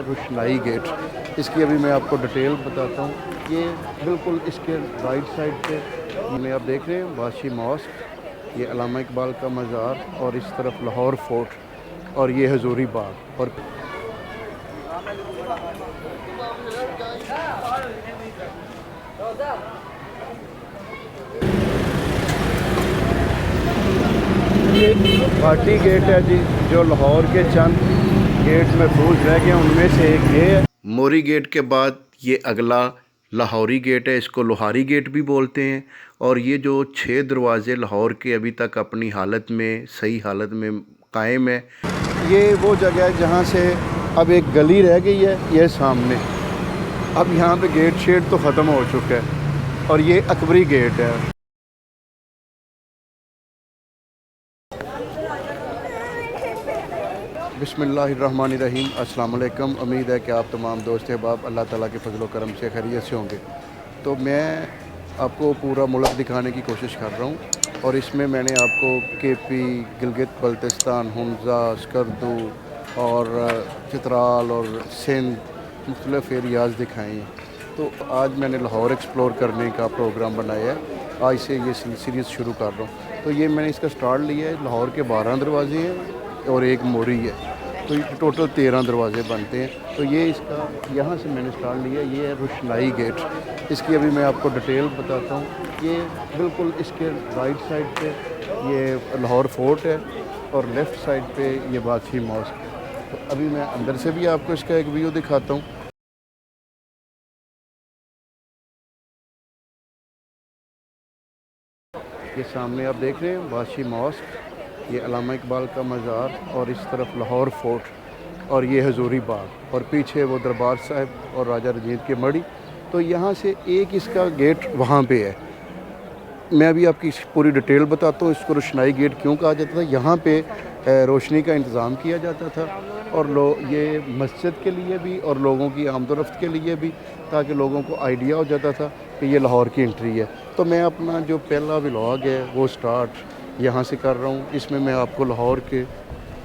रोशनाई gate. इसकी अभी मैं आपको डिटेल बताता हूँ। ये बिल्कुल इसके राइट साइड पे मैंने आप देख रहे हैं बादशाही मॉस्क, ये अल्लामा इकबाल का मज़ार, और इस तरफ लाहौर फोर्ट, और ये हजूरी बाग। और ये भाटी गेट है जी, जो लाहौर के चंद गेट महफूज रह गए उनमें से एक ये है। मोरी गेट के बाद ये अगला लाहौरी गेट है, इसको लोहारी गेट भी बोलते हैं। और ये जो 6 दरवाज़े लाहौर के अभी तक अपनी हालत में, सही हालत में कायम है। ये वो जगह है जहाँ से अब एक गली रह गई है, ये सामने। अब यहाँ पे गेट शेड तो ख़त्म हो चुका है, और ये अकबरी गेट है। बिस्मिल्लाहिर्रहमानिर्रहीम, अस्सलाम वालेकुम। उम्मीद है कि आप तमाम दोस्त अहबाब अल्लाह ताला के फजल करम से खैरियत से होंगे। तो मैं आपको पूरा मुल्क दिखाने की कोशिश कर रहा हूँ, और इसमें मैंने आपको केपी, गिलगित बल्तिस्तान, हुंजा, स्कर्दू और चित्राल और सिंध मुख्तलिफ एरियाज़ दिखाए हैं। तो आज मैंने लाहौर एक्सप्लोर करने का प्रोग्राम बनाया है। आज से ये सीरीज़ शुरू कर रहा हूँ। तो ये मैंने इसका स्टार्ट लिया है। लाहौर के 12 दरवाज़े हैं और एक मोरी है, तो ये टोटल 13 दरवाज़े बनते हैं। तो ये इसका यहाँ से मैंने स्टार्ट लिया, ये है रोशनाई गेट। इसकी अभी मैं आपको डिटेल बताता हूँ। ये बिल्कुल इसके राइट साइड पे ये लाहौर फोर्ट है, और लेफ़्ट साइड पे ये बादशाही मॉस्क है। तो अभी मैं अंदर से भी आपको इसका एक व्यू दिखाता हूँ। ये सामने आप देख रहे हैं बादशाही मॉस्क, ये अल्लामा इकबाल का मज़ार, और इस तरफ लाहौर फोर्ट, और ये हजूरी बाग, और पीछे वो दरबार साहब और राजा रजीद की मड़ी। तो यहाँ से एक इसका गेट वहाँ पे है। मैं अभी आपकी पूरी डिटेल बताता हूँ। इसको रोशनाई गेट क्यों कहा जाता था। यहाँ पे रोशनी का इंतज़ाम किया जाता था, और ये मस्जिद के लिए भी और लोगों की आमदोरफ्त के लिए भी, ताकि लोगों को आइडिया हो जाता था कि ये लाहौर की एंट्री है। तो मैं अपना जो पहला व्लॉग है वो स्टार्ट यहाँ से कर रहा हूँ। इसमें मैं आपको लाहौर के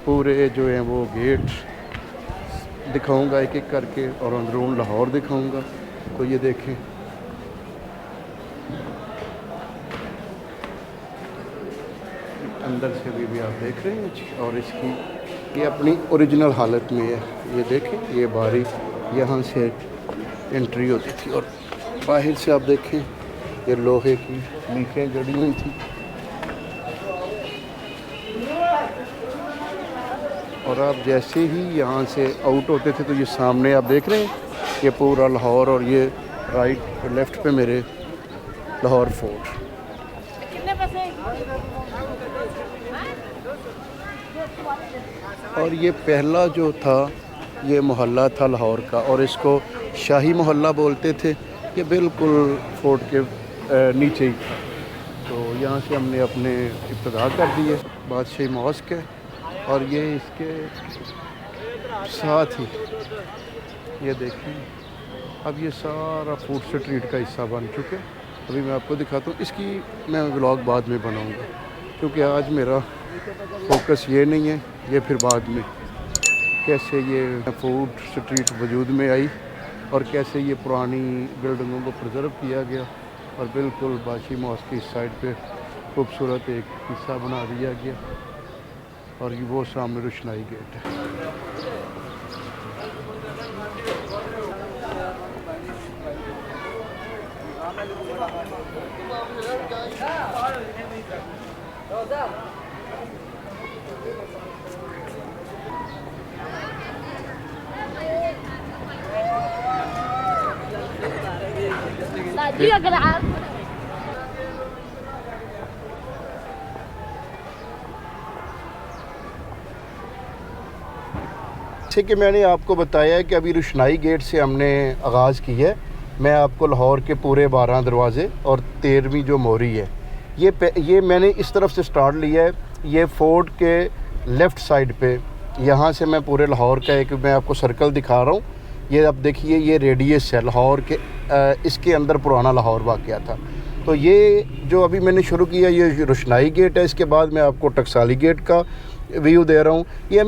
पूरे जो हैं वो गेट दिखाऊंगा एक एक करके, और अंदरून लाहौर दिखाऊंगा। तो ये देखें, अंदर से भी आप देख रहे हैं, और इसकी ये अपनी ओरिजिनल हालत में है। ये देखें, ये बारी यहाँ से एंट्री होती थी, और बाहर से आप देखें ये लोहे की लीकें जड़ी हुई थी। और आप जैसे ही यहाँ से आउट होते थे तो ये सामने आप देख रहे हैं ये पूरा लाहौर, और ये राइट लेफ़्ट पे मेरे लाहौर फोर्ट। और ये पहला जो था ये मोहल्ला था लाहौर का, और इसको शाही मोहल्ला बोलते थे। ये बिल्कुल फोर्ट के नीचे ही था। तो यहाँ से हमने अपने इब्तिदा कर दिए। बादशाही मॉस्क है, और ये इसके साथ ही ये देखें, अब ये सारा फूड स्ट्रीट का हिस्सा बन चुके। अभी मैं आपको दिखाता हूँ। इसकी मैं व्लॉग बाद में बनाऊँगा, क्योंकि आज मेरा फोकस ये नहीं है। ये फिर बाद में कैसे ये फूड स्ट्रीट वजूद में आई, और कैसे ये पुरानी बिल्डिंगों को प्रिजर्व किया गया, और बिल्कुल बादशाही मॉस्क की इस साइड पे खूबसूरत एक हिस्सा बना दिया गया। और ये वो सामने रोशनाई गेट है। जैसे कि मैंने आपको बताया है कि अभी रोशनाई गेट से हमने आगाज़ की है। मैं आपको लाहौर के पूरे 12 दरवाज़े और 13वीं जो मोरी है, ये मैंने इस तरफ से स्टार्ट लिया है। ये फोर्ट के लेफ़्ट साइड पे, यहाँ से मैं पूरे लाहौर का एक मैं आपको सर्कल दिखा रहा हूँ। ये अब देखिए, ये रेडियस है लाहौर के, इसके अंदर पुराना लाहौर वाक़या था। तो ये जो अभी मैंने शुरू किया ये रोशनाई गेट है। इसके बाद मैं आपको टकसाली गेट का व्यू दे रहा हूँ। ये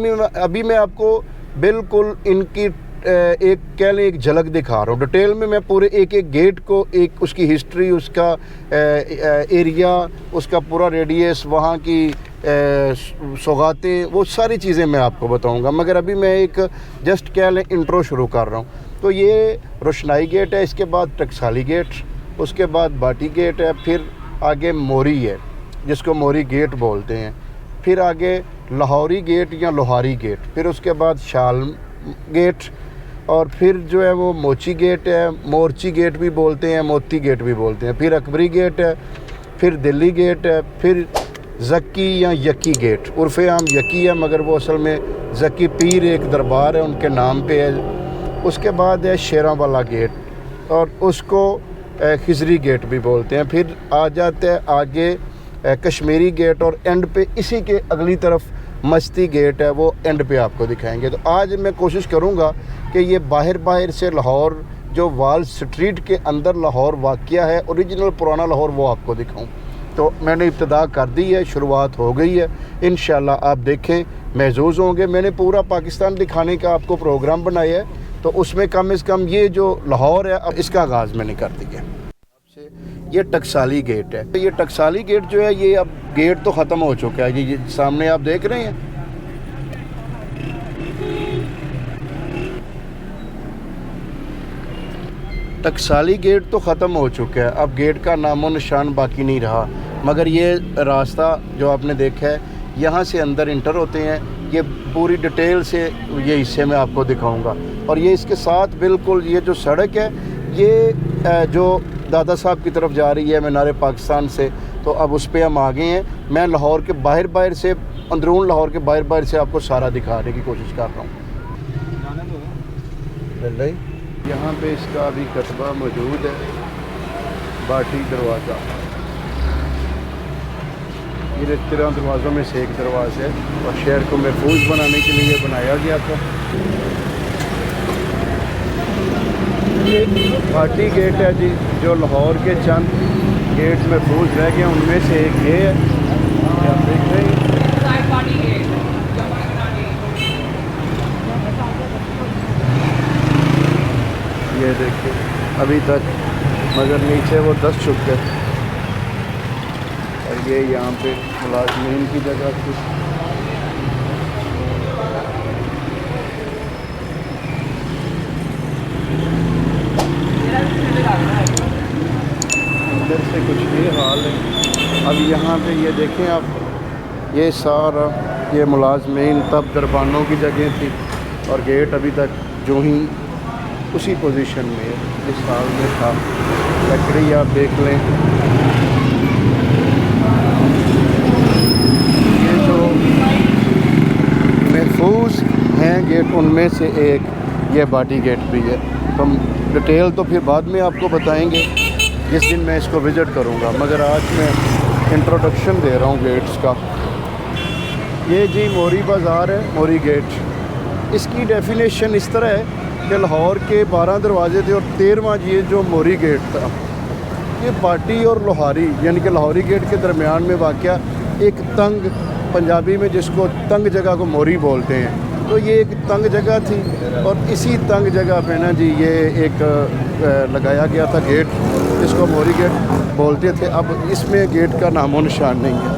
अभी मैं आपको बिल्कुल इनकी एक कह लें एक झलक दिखा रहा हूँ। डिटेल में मैं पूरे एक एक गेट को, एक उसकी हिस्ट्री, उसका एरिया, उसका पूरा रेडियस, वहाँ की सौगातें, वो सारी चीज़ें मैं आपको बताऊँगा। मगर अभी मैं एक जस्ट कह लें इंट्रो शुरू कर रहा हूँ। तो ये रोशनाई गेट है, इसके बाद टकसाली गेट, उसके बाद बाटी गेट है, फिर आगे मोरी है जिसको मोरी गेट बोलते हैं, फिर आगे लाहौरी गेट या लोहारी गेट, फिर उसके बाद शाल गेट, और फिर जो है वो मोची गेट है, मोरची गेट भी बोलते हैं, मोती गेट भी बोलते हैं, फिर अकबरी गेट है, फिर दिल्ली गेट है, फिर ज़क्की या यकी गेट, उर्फ़े आम यकी है मगर वो असल में ज़क्की पीर एक दरबार है उनके नाम पे है। उसके बाद है शेरां वाला गेट और उसको खिजरी गेट भी बोलते हैं। फिर आ जाते हैं आगे कश्मीरी गेट और एंड पे इसी के अगली तरफ मस्ती गेट है, वो एंड पे आपको दिखाएंगे। तो आज मैं कोशिश करूँगा कि ये बाहर से लाहौर जो वाल स्ट्रीट के अंदर लाहौर वाक़या है, ओरिजिनल पुराना लाहौर, वो आपको दिखाऊं। तो मैंने इब्तिदा कर दी है, शुरुआत हो गई है। इंशाल्लाह आप देखें, महसूस होंगे। मैंने पूरा पाकिस्तान दिखाने का आपको प्रोग्राम बनाया है, तो उसमें कम से कम ये जो लाहौर है अब इसका आगाज़ मैंने कर दिया। ये टकसाली गेट है। ये टकसाली गेट जो है ये अब गेट तो ख़त्म हो चुका है। ये सामने आप देख रहे हैं, टकसाली गेट तो ख़त्म हो चुका है, अब गेट का नामो निशान बाकी नहीं रहा। मगर ये रास्ता जो आपने देखा है, यहाँ से अंदर इंटर होते हैं। ये पूरी डिटेल से ये हिस्से में आपको दिखाऊंगा। और ये इसके साथ बिल्कुल ये जो सड़क है, ये जो दादा साहब की तरफ जा रही है मीनार पाकिस्तान से, तो अब उस पर हम आ गए हैं। मैं लाहौर के बाहर से, अंदरून लाहौर के बाहर से आपको सारा दिखाने की कोशिश कर रहा हूँ। यहाँ पे इसका अभी कस्बा मौजूद है, बाटी दरवाज़ा। ये 13 दरवाज़ों में से एक दरवाज़ा है और शहर को महफूज बनाने के लिए बनाया गया था। ये बाटी गेट है जी, जो लाहौर के चंद गेट महफूज रह गए, उनमें से एक ये है, आप देख रहे हैं। ये देखिए अभी तक, मगर नीचे वो दस चुके और ये यहाँ पे मुलाजमीन की जगह थी। अंदर से कुछ ये हाल है। अब यहाँ पे ये देखें आप, ये सारा ये मुलाजमीन तब दरबानों की जगह थी और गेट अभी तक जो ही उसी पोजीशन में जिस साल में था। लकड़ी आप देख लें, ये जो महफूज हैं गेट, उनमें से एक ये बाटी गेट भी है। तो हम डिटेल तो फिर बाद में आपको बताएंगे जिस दिन मैं इसको विज़िट करूँगा, मगर आज मैं इंट्रोडक्शन दे रहा हूँ गेट्स का। ये जी मोरी बाज़ार है, मोरी गेट। इसकी डेफिनेशन इस तरह है कि लाहौर के 12 दरवाजे थे और 13वां ये जो मोरी गेट था, ये बाटी और लोहारी यानी कि लाहौरी गेट के दरमियान में वाक़या एक तंग, पंजाबी में जिसको तंग जगह को मोरी बोलते हैं, तो ये एक तंग जगह थी और इसी तंग जगह पे ना जी ये एक लगाया गया था गेट, जिसको मोरी गेट बोलते थे। अब इसमें गेट का नामो निशान नहीं है।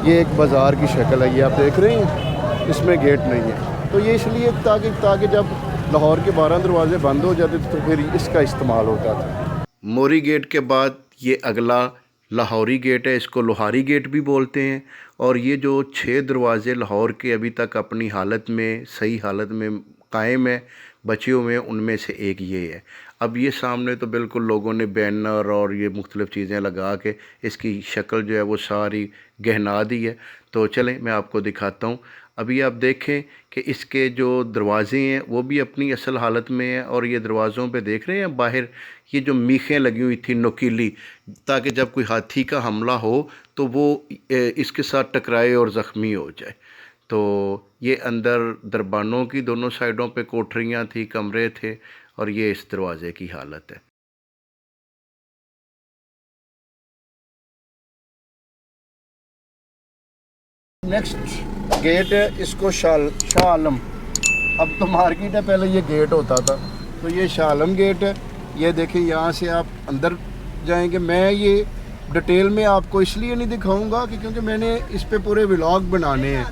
ये एक बाज़ार की शक्ल है, ये आप देख रहे हैं, इसमें गेट नहीं है। तो ये इसलिए ताकि जब लाहौर के 12 दरवाजे बंद हो जाते थे तो फिर इसका इस्तेमाल होता था। मोरी गेट के बाद ये अगला लाहौरी गेट है, इसको लोहारी गेट भी बोलते हैं। और ये जो 6 दरवाज़े लाहौर के अभी तक अपनी हालत में, सही हालत में कायम है, बचे हुए हैं, उनमें से एक ये है। अब ये सामने तो बिल्कुल लोगों ने बैनर और ये मुख्तलिफ़ चीज़ें लगा के इसकी शक्ल जो है वो सारी गहना दी है। तो चलें मैं आपको दिखाता हूँ। अभी आप देखें कि इसके जो दरवाज़े हैं वो भी अपनी असल हालत में हैं और ये दरवाज़ों पे देख रहे हैं बाहर ये जो मीखें लगी हुई थी नुकीली, ताकि जब कोई हाथी का हमला हो तो वो इसके साथ टकराए और ज़ख्मी हो जाए। तो ये अंदर दरबानों की दोनों साइडों पे कोठरियाँ थी, कमरे थे और ये इस दरवाज़े की हालत है। नेक्स्ट गेट है, इसको शाह आलम अब तो मार्केट है, पहले ये गेट होता था। तो ये शाह आलम गेट है। ये देखें, यहाँ से आप अंदर जाएंगे। मैं ये डिटेल में आपको इसलिए नहीं दिखाऊंगा कि क्योंकि मैंने इस पे पूरे व्लॉग बनाने हैं।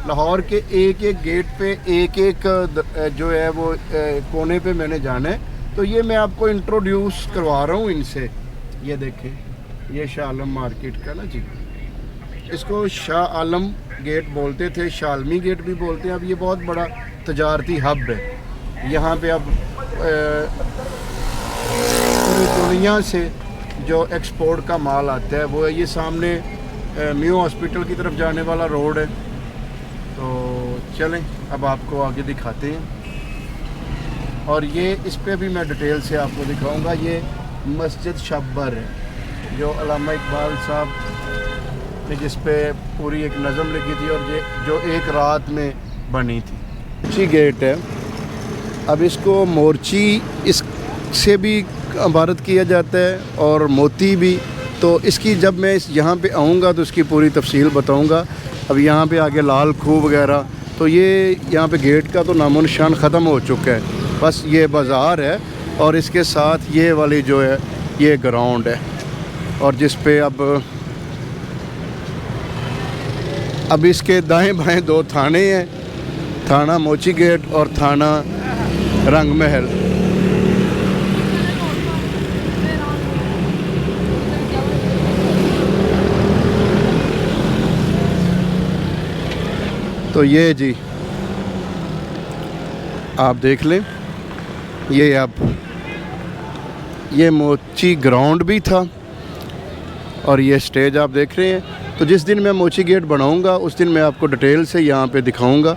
लाहौर के एक एक गेट पे एक एक जो है वो कोने पे मैंने जाना है। तो ये मैं आपको इंट्रोड्यूस करवा रहा हूँ इनसे। ये देखें, ये शाह आलम मार्केट का ना जी, इसको शाह आलम गेट बोलते थे, शालमी गेट भी बोलते हैं। अब ये बहुत बड़ा तजारती हब है। यहाँ पे अब पूरी दुनिया से जो एक्सपोर्ट का माल आता है वो है। ये सामने म्यू हॉस्पिटल की तरफ जाने वाला रोड है। तो चलें अब आपको आगे दिखाते हैं। और ये इस पे भी मैं डिटेल से आपको दिखाऊंगा। ये मस्जिद शब्बर है जो अल्लामा इकबाल साहब ने जिस पे पूरी एक नज़म लिखी थी और ये जो एक रात में बनी थी। अच्छी गेट है। अब इसको मोर्ची इससे भी इबारत किया जाता है और मोती भी। तो इसकी जब मैं यहाँ पे आऊँगा तो इसकी पूरी तफसील बताऊँगा। अब यहाँ पे आगे लाल खूह वगैरह, तो ये यहाँ पे गेट का तो नामो निशान ख़त्म हो चुका है। बस ये बाज़ार है और इसके साथ ये वाली जो है ये ग्राउंड है। और जिस पे अब इसके दाएं बाएं दो थाने हैं, थाना मोची गेट और थाना रंग महल। तो ये जी आप देख लें, ये अब ये मोची ग्राउंड भी था और ये स्टेज आप देख रहे हैं। तो जिस दिन मैं मोची गेट बनाऊंगा उस दिन मैं आपको डिटेल से यहाँ पे दिखाऊंगा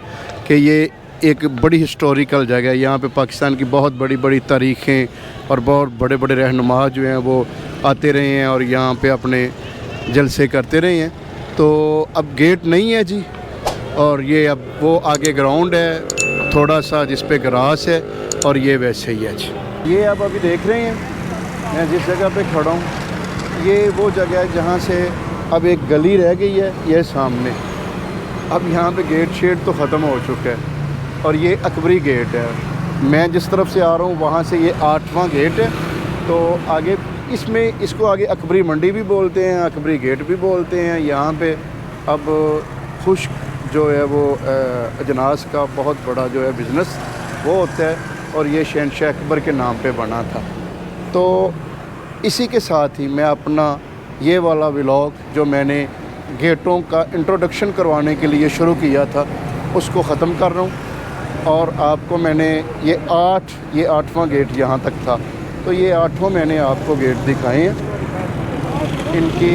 कि ये एक बड़ी हिस्टोरिकल जगह है। यहाँ पे पाकिस्तान की बहुत बड़ी बड़ी तारीखें और बहुत बड़े बड़े रहनुमा जो हैं वो आते रहे हैं और यहाँ पे अपने जलसे करते रहे हैं। तो अब गेट नहीं है जी, और ये अब वो आगे ग्राउंड है थोड़ा सा जिस पे ग्रास है और ये वैसे ही है जी। ये आप अभी देख रहे हैं मैं जिस जगह पे खड़ा हूँ, ये वो जगह है जहाँ से अब एक गली रह गई है ये सामने। अब यहाँ पे गेट शेड तो ख़त्म हो चुका है और ये अकबरी गेट है। मैं जिस तरफ से आ रहा हूँ वहाँ से ये 8वां गेट है। तो आगे इसमें इसको आगे अकबरी मंडी भी बोलते हैं, अकबरी गेट भी बोलते हैं। यहाँ पे अब खुश्क जो है वो अजनास का बहुत बड़ा जो है बिज़नेस वो होता है और ये शहंशाह अकबर के नाम पे बना था। तो इसी के साथ ही मैं अपना ये वाला व्लॉग जो मैंने गेटों का इंट्रोडक्शन करवाने के लिए शुरू किया था उसको ख़त्म कर रहा हूँ। और आपको मैंने ये 8वां गेट यहाँ तक था, तो ये 8वां मैंने आपको गेट दिखाए हैं। इनकी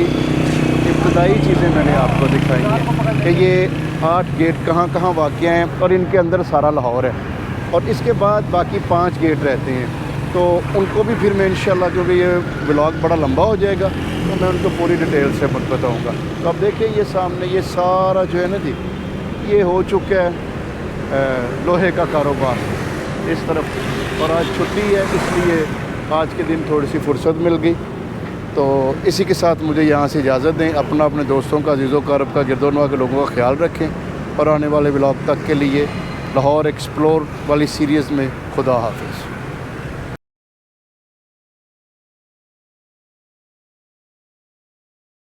इब्तदाई चीज़ें मैंने आपको दिखाई हैं कि ये 8 गेट कहाँ कहाँ वाक़ हैं और इनके अंदर सारा लाहौर है। और इसके बाद बाकी 5 गेट रहते हैं, तो उनको भी फिर मैं इंशाल्लाह, क्योंकि ये व्लॉग बड़ा लंबा हो जाएगा, तो मैं उनको पूरी डिटेल से बताऊँगा। तो अब देखिए ये सामने ये सारा जो है ना जी, ये हो चुका है लोहे का कारोबार इस तरफ। और आज छुट्टी है इसलिए आज के दिन थोड़ी सी फुर्सत मिल गई। तो इसी के साथ मुझे यहाँ से इजाज़त दें। अपना अपने दोस्तों का, अज़ीज़ों का, अरब का, गिरदोनवा के लोगों का ख्याल रखें और आने वाले व्लॉग तक के लिए लाहौर एक्सप्लोर वाली सीरीज़ में खुदा हाफिज़।